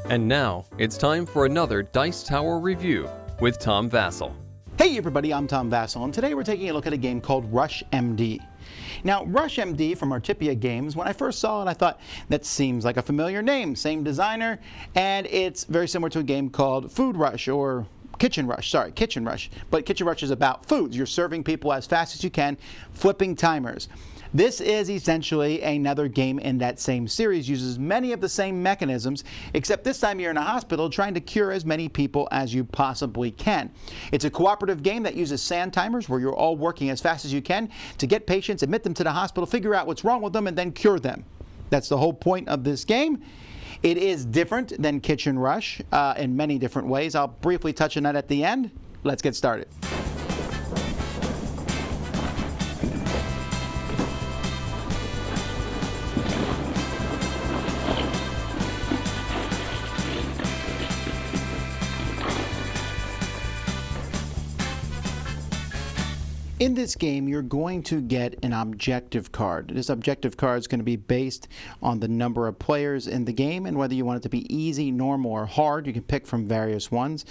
And now, it's time for another Dice Tower review with Tom Vasel. Hey everybody, I'm Tom Vasel, and today we're taking a look at a game called Rush MD. Now, Rush MD from Artipia Games, when I first saw it, I thought, that seems like a familiar name, same designer, and it's very similar to a game called Food Rush, or Kitchen Rush, but Kitchen Rush is about foods. You're serving people as fast as you can, flipping timers. This is essentially another game in that same series, uses many of the same mechanisms, except this time you're in a hospital trying to cure as many people as you possibly can. It's a cooperative game that uses sand timers where you're all working as fast as you can to get patients, admit them to the hospital, figure out what's wrong with them, and then cure them. That's the whole point of this game. It is different than Kitchen Rush in many different ways. I'll briefly touch on that at the end. Let's get started. In this game, you're going to get an objective card. This objective card is going to be based on the number of players in the game and whether you want it to be easy, normal, or hard. You can pick from various ones.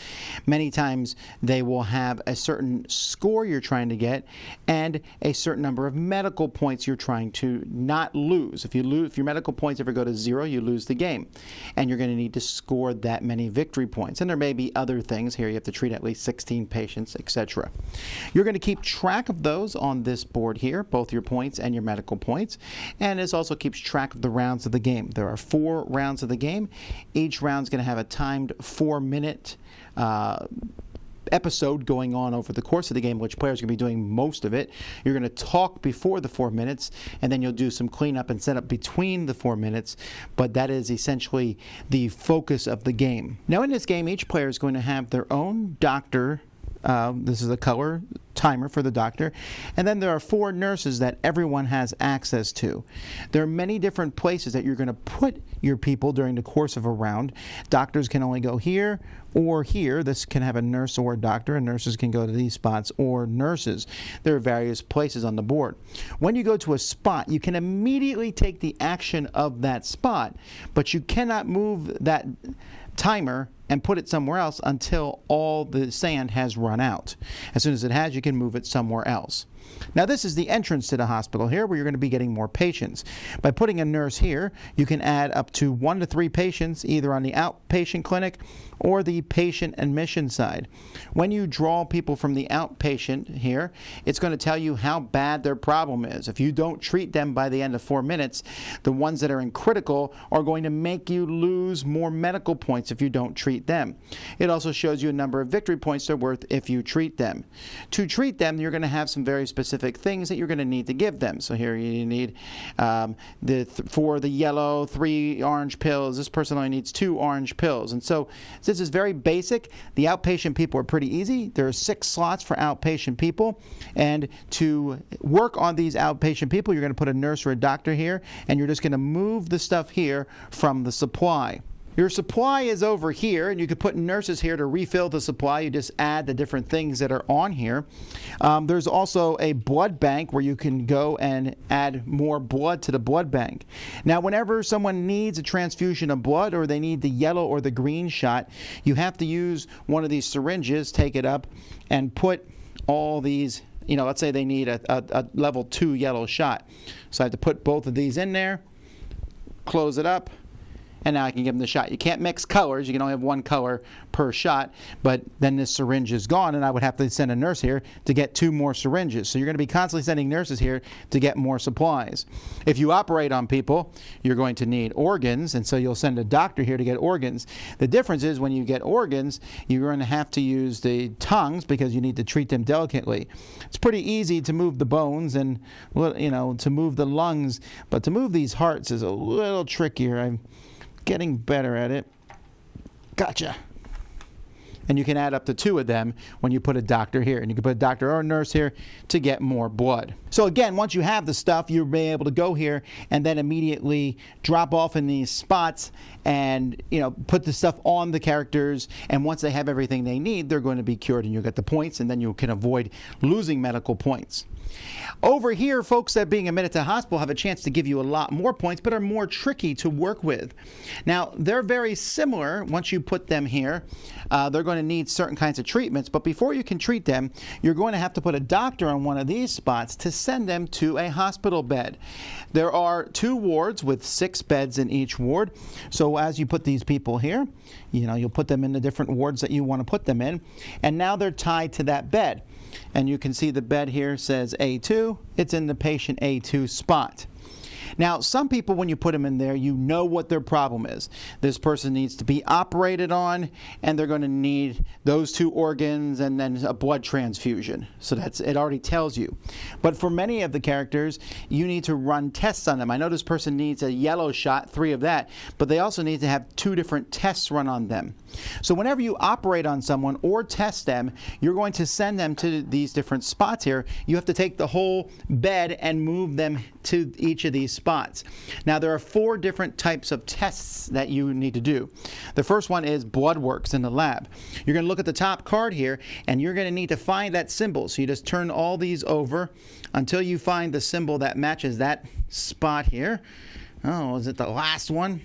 Many times they will have a certain score you're trying to get and a certain number of medical points you're trying to not lose. If your medical points ever go to 0, you lose the game. And you're going to need to score that many victory points. And there may be other things here. You have to treat at least 16 patients, etc. You're going to keep track of those on this board here, both your points and your medical points, and this also keeps track of the rounds of the game. There are 4 rounds of the game. Each round's going to have a timed 4-minute episode going on over the course of the game, which players are going to be doing most of it. You're going to talk before the 4 minutes, and then you'll do some cleanup and setup between the 4 minutes, but that is essentially the focus of the game. Now in this game, each player is going to have their own doctor. This is a color timer for the doctor. And then there are 4 nurses that everyone has access to. There are many different places that you're going to put your people during the course of a round. Doctors can only go here or here. This can have a nurse or a doctor, and nurses can go to these spots or nurses. There are various places on the board. When you go to a spot, you can immediately take the action of that spot, but you cannot move that timer and put it somewhere else until all the sand has run out. As soon as it has, you can move it somewhere else. Now this is the entrance to the hospital here where you're going to be getting more patients. By putting a nurse here, you can add up to 1 to 3 patients either on the outpatient clinic or the patient admission side. When you draw people from the outpatient here, it's going to tell you how bad their problem is. If you don't treat them by the end of 4 minutes, the ones that are in critical are going to make you lose more medical points if you don't treat them. It also shows you a number of victory points they're worth if you treat them. To treat them, you're going to have some very specific things that you're going to need to give them. So here you need for the yellow, 3 orange pills. This person only needs 2 orange pills. And so this is very basic. The outpatient people are pretty easy. There are 6 slots for outpatient people. And to work on these outpatient people, you're going to put a nurse or a doctor here, and you're just going to move the stuff here from the supply. Your supply is over here, and you could put nurses here to refill the supply. You just add the different things that are on here. There's also a blood bank where you can go and add more blood to the blood bank. Now, whenever someone needs a transfusion of blood or they need the yellow or the green shot, you have to use one of these syringes, take it up, and put all these, let's say they need a level 2 yellow shot. So I have to put both of these in there, close it up, and now I can give them the shot. You can't mix colors. You can only have 1 color per shot, but then this syringe is gone, and I would have to send a nurse here to get 2 more syringes. So you're going to be constantly sending nurses here to get more supplies. If you operate on people, you're going to need organs, and so you'll send a doctor here to get organs. The difference is when you get organs, you're going to have to use the tongues because you need to treat them delicately. It's pretty easy to move the bones and, to move the lungs, but to move these hearts is a little trickier. I'm getting better at it. Gotcha. and you can add up to 2 of them when you put a doctor here. And you can put a doctor or a nurse here to get more blood. So again, once you have the stuff, you'll be able to go here and then immediately drop off in these spots and put the stuff on the characters. And once they have everything they need, they're going to be cured, and you'll get the points, and then you can avoid losing medical points. Over here, folks that being admitted to hospital have a chance to give you a lot more points, but are more tricky to work with. Now, they're very similar. Once you put them here, they're going to need certain kinds of treatments, but before you can treat them, you're going to have to put a doctor on one of these spots to send them to a hospital bed. There are 2 wards with 6 beds in each ward. So as you put these people here, you'll put them in the different wards that you want to put them in, and now they're tied to that bed. And you can see the bed here says A2. It's in the patient A2 spot. Now, some people, when you put them in there, you know what their problem is. This person needs to be operated on, and they're going to need those 2 organs and then a blood transfusion. So it already tells you. But for many of the characters, you need to run tests on them. I know this person needs a yellow shot, 3 of that, but they also need to have 2 different tests run on them. So whenever you operate on someone or test them, you're going to send them to these different spots here. You have to take the whole bed and move them to each of these spots. Now, there are 4 different types of tests that you need to do. The first one is blood works in the lab. You're going to look at the top card here, and you're going to need to find that symbol. So you just turn all these over until you find the symbol that matches that spot here. Oh, is it the last one?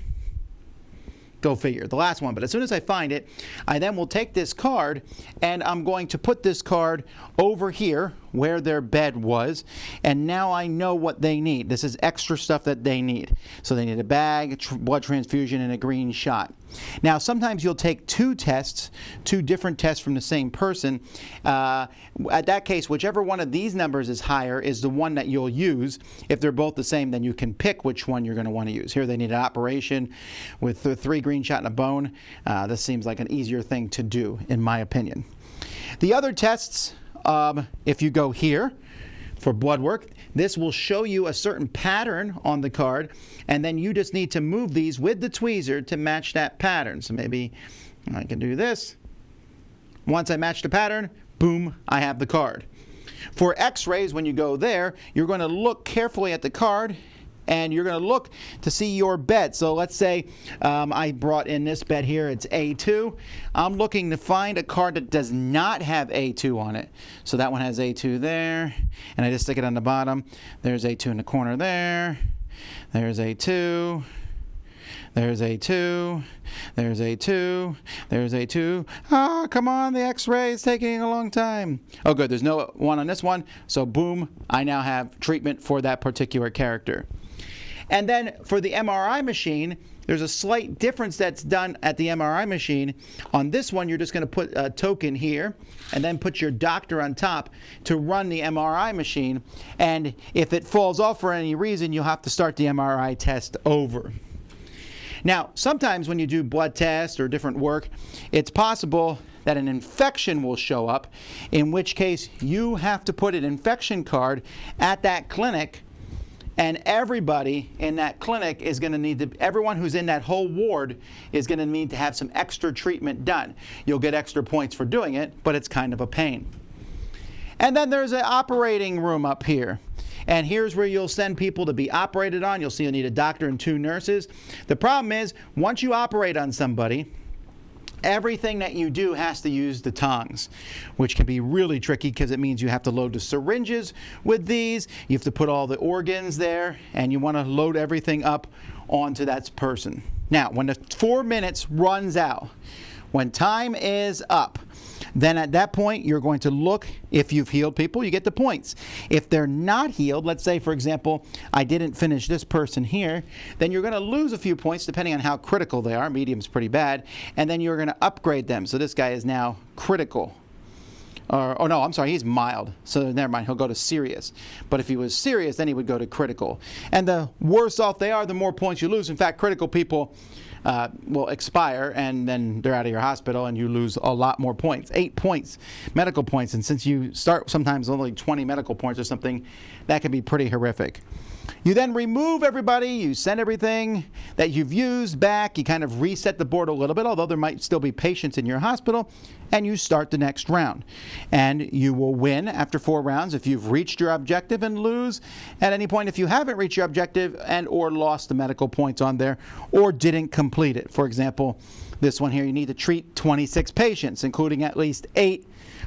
Go figure, the last one. But as soon as I find it, I then will take this card, and I'm going to put this card over here where their bed was, and now I know what they need. This is extra stuff that they need. So they need a bag, blood transfusion, and a green shot. Now, sometimes you'll take 2 tests, 2 different tests from the same person. At that case, whichever one of these numbers is higher is the one that you'll use. If they're both the same, then you can pick which one you're going to want to use. Here they need an operation with 3 green shot and a bone. This seems like an easier thing to do, in my opinion. The other tests, if you go here for blood work, this will show you a certain pattern on the card, and then you just need to move these with the tweezer to match that pattern. So maybe I can do this. Once I match the pattern, boom, I have the card. For x-rays, when you go there, you're going to look carefully at the card, and you're going to look to see your bed. So let's say I brought in this bed here. It's A2. I'm looking to find a card that does not have A2 on it. So that one has A2 there, and I just stick it on the bottom. There's A2 in the corner there. There's A2. There's A2. There's A2. There's A2. Ah, come on, the x-ray is taking a long time. Oh, good, there's no one on this one. So boom, I now have treatment for that particular character. And then for the MRI machine, there's a slight difference that's done at the MRI machine. On this one, you're just going to put a token here and then put your doctor on top to run the MRI machine. And if it falls off for any reason, you'll have to start the MRI test over. Now, sometimes when you do blood tests or different work, it's possible that an infection will show up, in which case you have to put an infection card at that clinic. And everybody in that clinic is going to need to, everyone who's in that whole ward is going to need to have some extra treatment done. You'll get extra points for doing it, but it's kind of a pain. And then there's an operating room up here. And here's where you'll send people to be operated on. You'll see you'll need a doctor and 2 nurses. The problem is, once you operate on somebody, everything that you do has to use the tongs, which can be really tricky because it means you have to load the syringes with these. You have to put all the organs there, and you want to load everything up onto that person. Now, when the 4 minutes runs out, when time is up, then at that point, you're going to look. If you've healed people, you get the points. If they're not healed, let's say, for example, I didn't finish this person here, then you're going to lose a few points depending on how critical they are. Medium's pretty bad. And then you're going to upgrade them. So this guy is now critical. Oh no, I'm sorry, he's mild. So never mind, he'll go to serious. But if he was serious, then he would go to critical. And the worse off they are, the more points you lose. In fact, critical people will expire, and then they're out of your hospital, and you lose a lot more points. 8 points, medical points. And since you start sometimes only 20 medical points or something, that can be pretty horrific. You then remove everybody, you send everything that you've used back, you kind of reset the board a little bit, although there might still be patients in your hospital, and you start the next round. And you will win after 4 rounds if you've reached your objective, and lose at any point if you haven't reached your objective and or lost the medical points on there or didn't complete it. For example, this one here, you need to treat 26 patients, including at least 8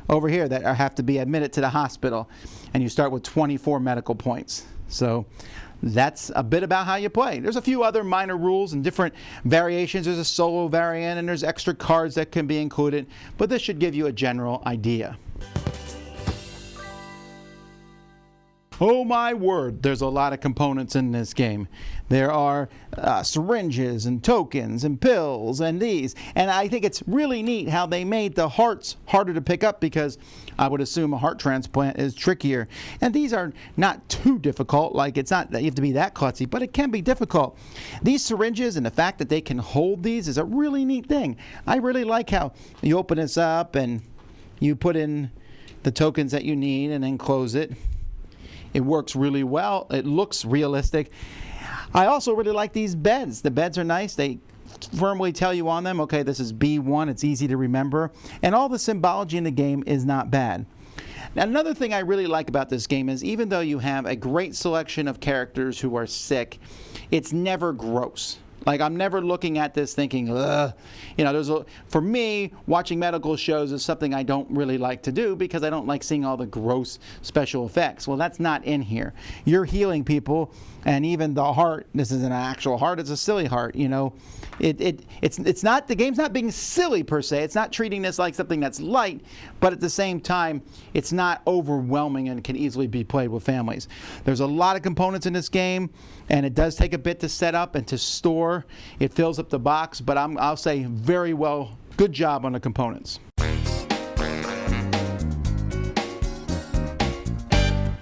over here that have to be admitted to the hospital, and you start with 24 medical points. So that's a bit about how you play. There's a few other minor rules and different variations. There's a solo variant and there's extra cards that can be included, but this should give you a general idea. Oh my word, there's a lot of components in this game. There are syringes and tokens and pills and these. And I think it's really neat how they made the hearts harder to pick up, because I would assume a heart transplant is trickier. And these are not too difficult, like it's not that you have to be that klutzy, but it can be difficult. These syringes and the fact that they can hold these is a really neat thing. I really like how you open this up and you put in the tokens that you need and then close it. It works really well. It looks realistic. I also really like these beds. The beds are nice. They firmly tell you on them, okay, this is B1. It's easy to remember. And all the symbology in the game is not bad. Now, another thing I really like about this game is even though you have a great selection of characters who are sick, it's never gross. Like, I'm never looking at this thinking, ugh. You know, for me, watching medical shows is something I don't really like to do because I don't like seeing all the gross special effects. Well, that's not in here. You're healing people, and even the heart, this isn't an actual heart, it's a silly heart, you know. It's not, the game's not being silly per se. It's not treating this like something that's light, but at the same time, it's not overwhelming and can easily be played with families. There's a lot of components in this game, and it does take a bit to set up and to store. It fills up the box, but I'll say very well, good job on the components.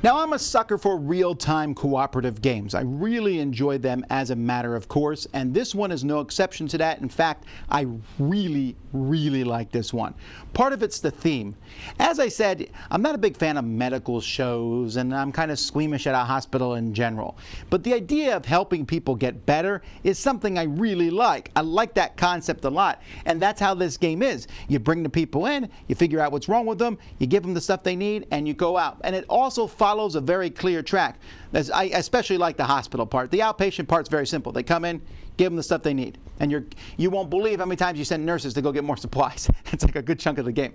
Now, I'm a sucker for real-time cooperative games. I really enjoy them as a matter of course, and this one is no exception to that. In fact, I really, really like this one. Part of it's the theme. As I said, I'm not a big fan of medical shows, and I'm kind of squeamish at a hospital in general. But the idea of helping people get better is something I really like. I like that concept a lot, and that's how this game is. You bring the people in, you figure out what's wrong with them, you give them the stuff they need, and you go out. And it also follows a very clear track. I especially like the hospital part. The outpatient part's very simple. They come in, give them the stuff they need. And you won't believe how many times you send nurses to go get more supplies. It's like a good chunk of the game.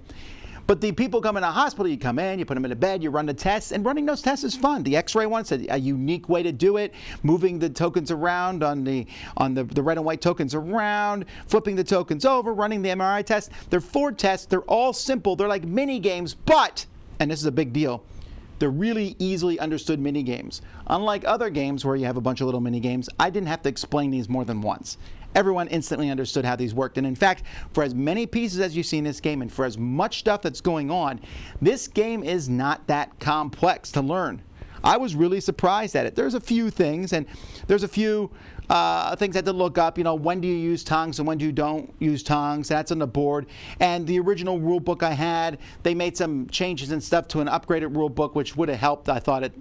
But the people come in a hospital, you come in, you put them in a bed, you run the tests, and running those tests is fun. The X-ray one's a unique way to do it. Moving the tokens around on the red and white tokens around, flipping the tokens over, running the MRI test. They're 4 tests. They're all simple. They're like mini games, but, and this is a big deal, they're really easily understood mini games. Unlike other games where you have a bunch of little mini games, I didn't have to explain these more than once. Everyone instantly understood how these worked. And in fact, for as many pieces as you see in this game and for as much stuff that's going on, this game is not that complex to learn. I was really surprised at it. There's a few things, and there's a few things I had to look up. You know, when do you use tongs and when do you don't use tongs? That's on the board. And the original rule book I had, they made some changes and stuff to an upgraded rule book, which would have helped, I thought it.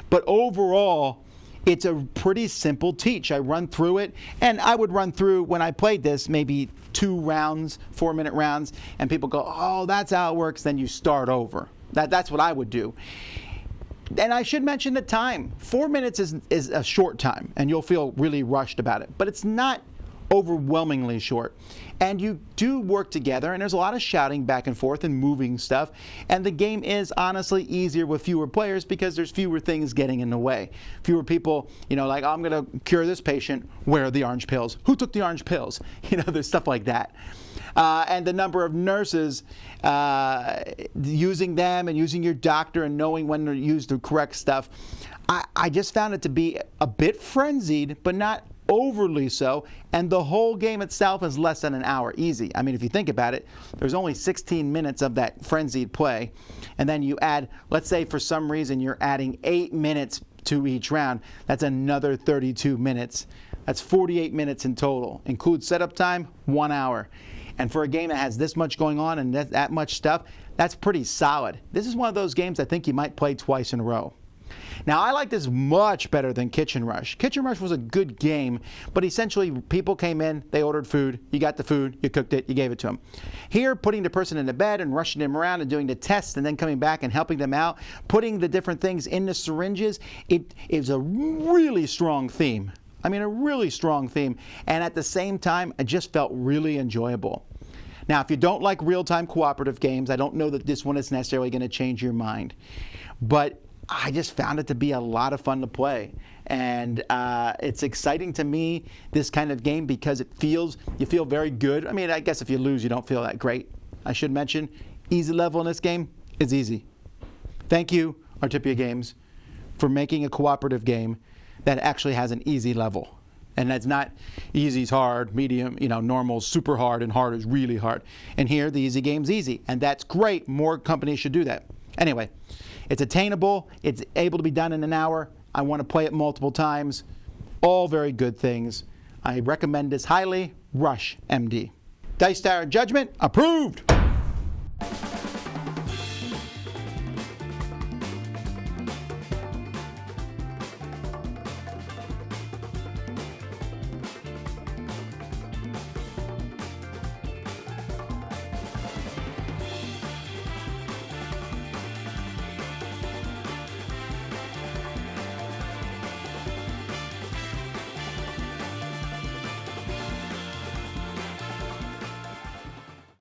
But overall, it's a pretty simple teach. I run through it, and I would run through, when I played this, maybe 2 rounds, 4-minute rounds, and people go, oh, that's how it works. Then you start over. That's what I would do. And I should mention the time. 4 minutes is a short time, and you'll feel really rushed about it. But it's not overwhelmingly short. And you do work together, and there's a lot of shouting back and forth and moving stuff. And the game is honestly easier with fewer players because there's fewer things getting in the way. Fewer people, you know, like, oh, I'm going to cure this patient. Where are the orange pills? Who took the orange pills? You know, there's stuff like that. And the number of nurses using them and using your doctor and knowing when to use the correct stuff. I just found it to be a bit frenzied, but not overly so, and the whole game itself is less than an hour, easy. I mean, if you think about it, there's only 16 minutes of that frenzied play, and then you add, let's say for some reason you're adding 8 minutes to each round, that's another 32 minutes. That's 48 minutes in total. Include setup time, 1 hour. And for a game that has this much going on and that much stuff, that's pretty solid. This is one of those games I think you might play twice in a row. Now, I like this much better than Kitchen Rush. Kitchen Rush was a good game, but essentially people came in, they ordered food, you got the food, you cooked it, you gave it to them. Here, putting the person in the bed and rushing them around and doing the tests and then coming back and helping them out, putting the different things in the syringes, it is a really strong theme. I mean, a really strong theme. And at the same time, it just felt really enjoyable. Now, if you don't like real-time cooperative games, I don't know that this one is necessarily going to change your mind. But I just found it to be a lot of fun to play. And it's exciting to me, this kind of game, because you feel very good. I mean, I guess if you lose, you don't feel that great. I should mention, easy level in this game is easy. Thank you, Artipia Games, for making a cooperative game that actually has an easy level. And that's not easy's hard, medium, normal's super hard, and hard is really hard. And here, the easy game's easy. And that's great. More companies should do that. Anyway, it's attainable. It's able to be done in an hour. I want to play it multiple times. All very good things. I recommend this highly. Rush, MD. Dice Tower Judgment, approved!